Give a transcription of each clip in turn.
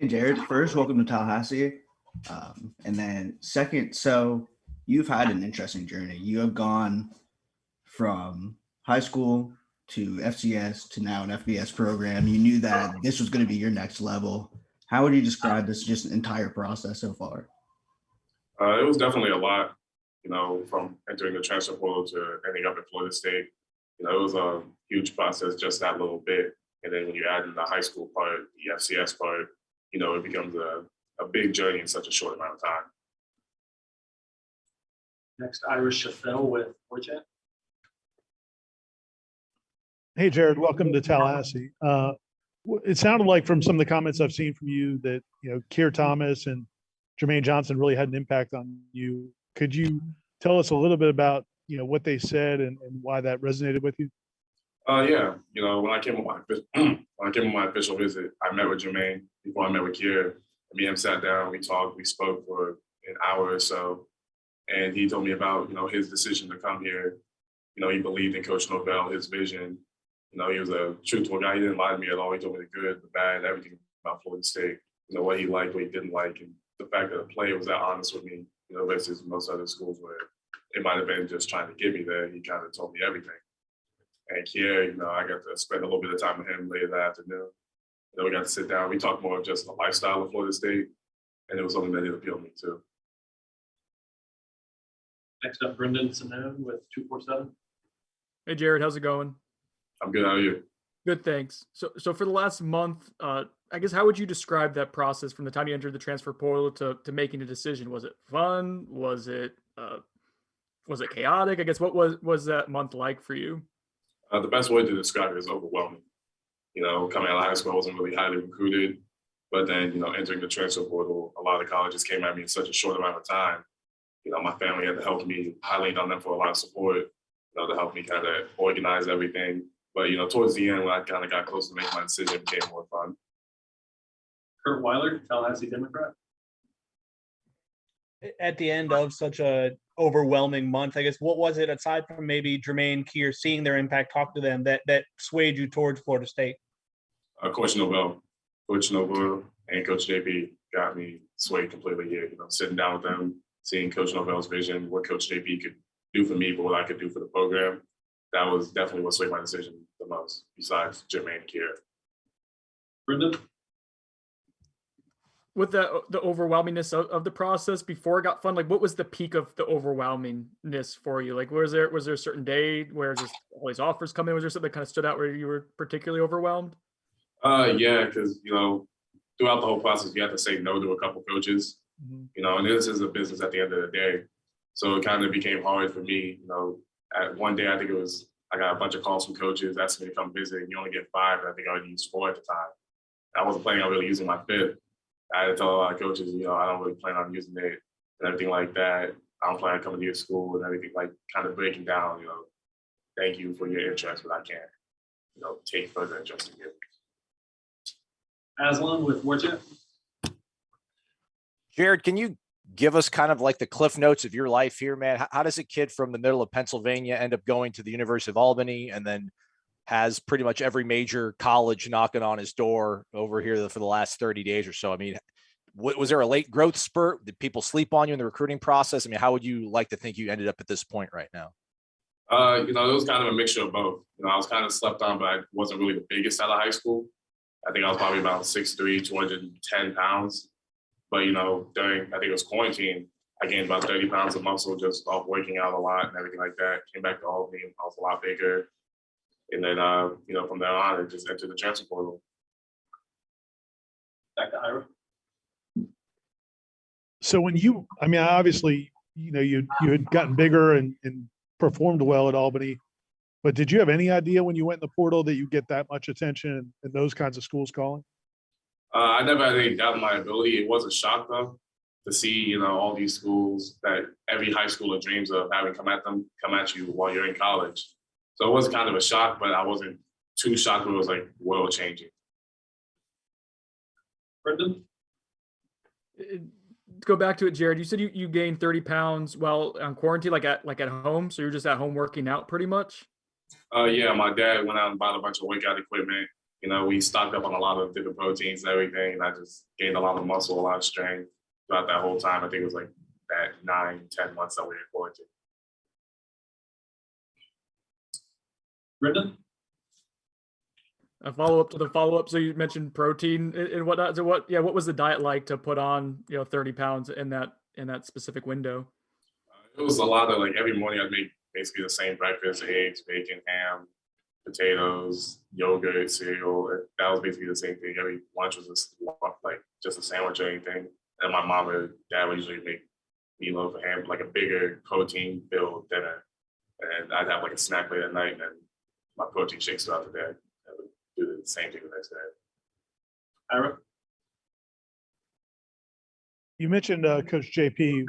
Hey Jared, first, welcome to Tallahassee. And then second, so you've had an interesting journey. You have gone from high school to FCS to now an FBS program. You knew that this was going to be your next level. How would you describe this just entire process so far? It was definitely a lot, from entering the transfer portal to ending up at Florida State. It was a huge process, just that little bit. And then when you add in the high school part, the FCS part, it becomes a big journey in such a short amount of time. Next, Irish Shafel with Warchant. Hey, Jared, welcome to Tallahassee. It sounded like from some of the comments I've seen from you that, Keir Thomas and Jermaine Johnson really had an impact on you. Could you tell us a little bit about, what they said and why that resonated with you? Yeah, when I came on my official visit, I met with Jermaine before I met with Kier. Me and him sat down, we talked, we spoke for an hour or so, and he told me about his decision to come here. He believed in Coach Norvell, his vision. He was a truthful guy. He didn't lie to me at all. He told me the good, the bad, everything about Florida State. What he liked, what he didn't like, and the fact that the player was that honest with me. Versus most other schools where it might have been just trying to get me there. He kind of told me everything. And Kier, I got to spend a little bit of time with him later that afternoon. We got to sit down. We talked more of just the lifestyle of Florida State, and it was something that did appeal to me too. Next up, Brendan Simone with 247. Hey Jared, how's it going? I'm good. How are you? Good, thanks. So for the last month, I guess how would you describe that process from the time you entered the transfer portal to making a decision? Was it fun? Was it chaotic? I guess what was that month like for you? The best way to describe it is overwhelming. Coming out of high school, I wasn't really highly recruited, but then entering the transfer portal, a lot of colleges came at me in such a short amount of time. My family had to help me. I leaned on them for a lot of support, to help me kind of organize everything. But towards the end, when I kind of got close to making my decision, it became more fun. Kurt Weiler, Tallahassee Democrat. At the end of such a overwhelming month, I guess, what was it aside from maybe Jermaine, Keir, seeing their impact, talk to them, that swayed you towards Florida State? Coach Norvell and Coach JP got me swayed completely here. Sitting down with them, seeing Coach Norvell's vision, what Coach JP could do for me, but what I could do for the program. That was definitely what swayed my decision the most, besides Jermaine and Kier. Brendan? With the overwhelmingness of the process before it got fun, like what was the peak of the overwhelmingness for you? Like was there a certain day where just all these offers come in? Was there something that kind of stood out where you were particularly overwhelmed? Yeah, because throughout the whole process, you have to say no to a couple coaches. And this is a business at the end of the day. So it kind of became hard for me, at one day, I think I got a bunch of calls from coaches asking me to come visit, and you only get 5, and I think I already used 4 at the time. I wasn't planning on really using my 5th. I had to tell a lot of coaches, I don't really plan on using it and everything like that. I don't plan on coming to your school and everything, like kind of breaking down, thank you for your interest, but I can't, take further interest in you. Aslan with Warchant. Jared, can you give us kind of like the cliff notes of your life here, man? How does a kid from the middle of Pennsylvania end up going to the University of Albany and then has pretty much every major college knocking on his door over here for the last 30 days or so? I mean, was there a late growth spurt? Did people sleep on you in the recruiting process? I mean, how would you like to think you ended up at this point right now? It was kind of a mixture of both. I was kind of slept on, but I wasn't really the biggest out of high school. I think I was probably about 6'3", 210 pounds. But, during, I think it was quarantine, I gained about 30 pounds of muscle just off working out a lot and everything like that. Came back to Albany, I was a lot bigger. And then, from there on, I just entered the transfer portal. Back to Ira. So obviously, you had gotten bigger and performed well at Albany, but did you have any idea when you went in the portal that you get that much attention and those kinds of schools calling? I never had any doubt in my ability. It was a shock, though, to see, all these schools that every high schooler dreams of having come at you while you're in college. So it was kind of a shock, but I wasn't too shocked when it was like world changing. Brendan? To go back to it, Jared, you said you gained 30 pounds while on quarantine, like at home. So you're just at home working out pretty much? Yeah, my dad went out and bought a bunch of workout equipment. We stocked up on a lot of different proteins and everything. And I just gained a lot of muscle, a lot of strength throughout that whole time. I think it was like that 9-10 months that we were going to. Brendan? A follow up to the follow up. So you mentioned protein and whatnot. So what was the diet like to put on 30 pounds in that specific window? It was a lot of like every morning I'd make basically the same breakfast: eggs, bacon, ham, potatoes, yogurt, cereal. That was basically the same thing. Every lunch was just a sandwich or anything. And my mom or dad would usually make meatloaf and ham, like a bigger protein filled dinner. And I'd have like a snack late at night and then my protein shakes throughout the day. I would do the same thing the next day. Ira? You mentioned Coach JP.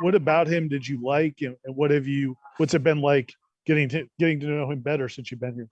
What about him did you like, and what's it been like getting to know him better since you've been here?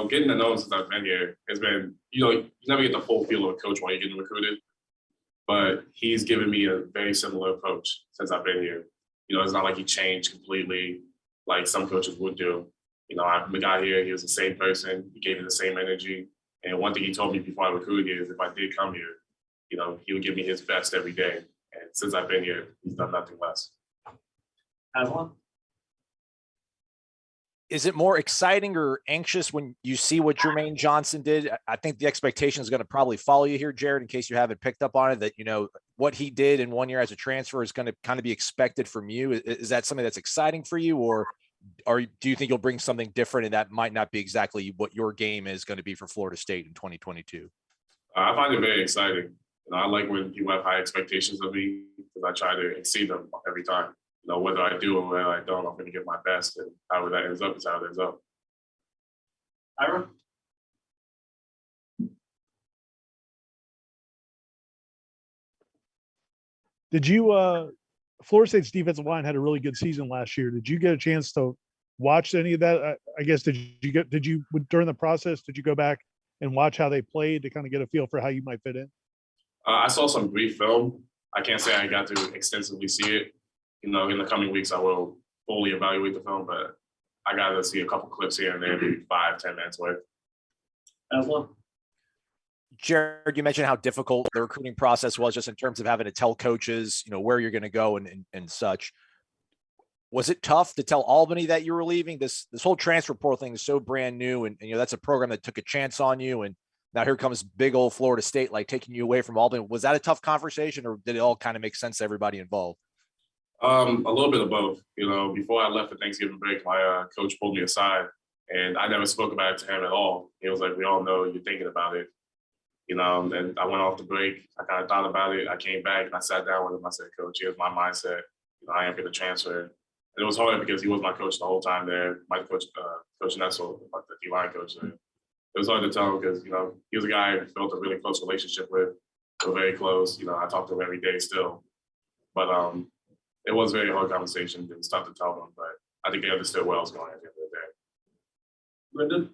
Getting to know him since I've been here has been, you never get the full feel of a coach while you're getting recruited, but he's given me a very similar approach since I've been here. It's not like he changed completely like some coaches would do. I got here, he was the same person, he gave me the same energy. And one thing he told me before I recruited here is if I did come here, he would give me his best every day. And since I've been here, he's done nothing less. Avalon? Is it more exciting or anxious when you see what Jermaine Johnson did? I think the expectation is going to probably follow you here, Jared, in case you haven't picked up on it, that, what he did in 1 year as a transfer is going to kind of be expected from you. Is that something that's exciting for you, or do you think you'll bring something different and that might not be exactly what your game is going to be for Florida State in 2022? I find it very exciting. I like when people have high expectations of me because I try to exceed them every time. Whether I do or whether I don't, I'm going to give my best, and however that ends up is how it ends up. Ira? Did you Florida State's defensive line had a really good season last year. Did you get a chance to watch any of that? I guess during the process, did you go back and watch how they played to kind of get a feel for how you might fit in? I saw some brief film. I can't say I got to extensively see it. In the coming weeks, I will fully evaluate the film, but I got to see a couple clips here and there, maybe 5-10 minutes worth. Avalon? Jared, you mentioned how difficult the recruiting process was just in terms of having to tell coaches, where you're going to go and such. Was it tough to tell Albany that you were leaving? This whole transfer portal thing is so brand new, and that's a program that took a chance on you, and now here comes big old Florida State, like taking you away from Albany. Was that a tough conversation, or did it all kind of make sense to everybody involved? A little bit of both. Before I left for Thanksgiving break, my coach pulled me aside, and I never spoke about it to him at all. He was like, "We all know you're thinking about it." And I went off the break. I kind of thought about it. I came back and I sat down with him. I said, "Coach, here's my mindset. I am going to transfer." And it was hard because he was my coach the whole time there. My coach, Coach Nessel, like the D-line coach there. It was hard to tell him because, he was a guy I built a really close relationship with. We're very close. I talk to him every day still. But it was a very hard conversation. It was tough to tell them, but I think they understood where I was going at the end of the day. Brendan?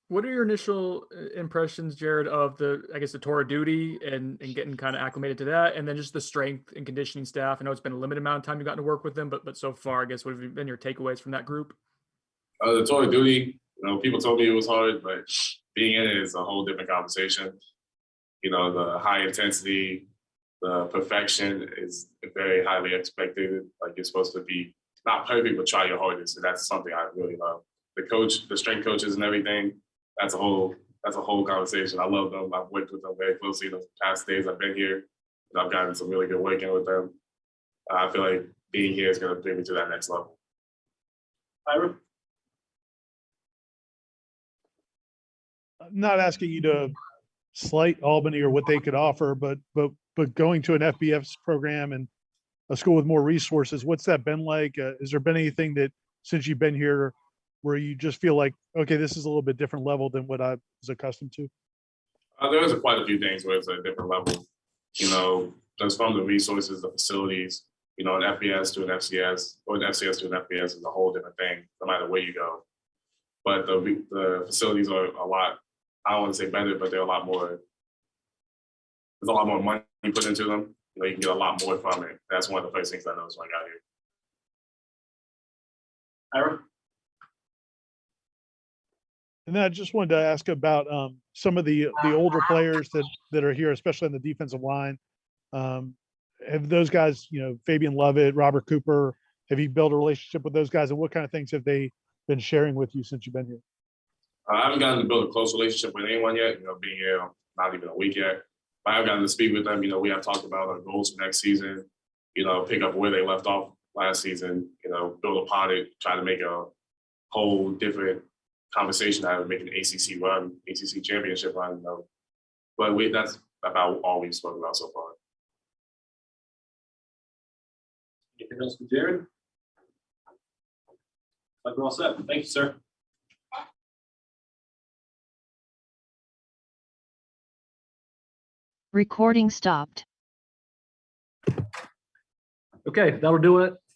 What are your initial impressions, Jared, of the tour of duty and getting kind of acclimated to that, and then just the strength and conditioning staff? I know it's been a limited amount of time you've gotten to work with them, but so far, what have been your takeaways from that group? The tour of duty, people told me it was hard, but being in it is a whole different conversation. The high intensity, the perfection is very highly expected. Like you're supposed to be not perfect, but try your hardest. And that's something I really love. The strength coaches and everything, that's a whole conversation. I love them. I've worked with them very closely the past days I've been here. I've gotten some really good work in with them. I feel like being here is going to bring me to that next level. Ira? I'm not asking you to slight Albany or what they could offer, but going to an FBS program and a school with more resources, what's that been like? Has there been anything that since you've been here where you just feel like, okay, this is a little bit different level than what I was accustomed to? There's quite a few things where it's a different level. Just from the resources, the facilities, an FBS to an FCS or an FCS to an FBS is a whole different thing, no matter where you go. But the facilities are a lot, I don't want to say better, but they're a lot more, there's a lot more money put into them. You can get a lot more from it. That's one of the first things I noticed when I got here. Ira? And then I just wanted to ask about some of the older players that are here, especially on the defensive line. Have those guys, you know, Fabian Lovett, Robert Cooper, have you built a relationship with those guys, and what kind of things have they been sharing with you since you've been here? I haven't gotten to build a close relationship with anyone yet, being here not even a week yet. But I've gotten to speak with them. We have talked about our goals for next season, pick up where they left off last season, build upon it, try to make a whole different conversation out of making an ACC run, ACC championship run. But that's about all we've spoken about so far. Anything else for Jared? Like we're all set. Thank you, sir. Recording stopped. Okay, that'll do it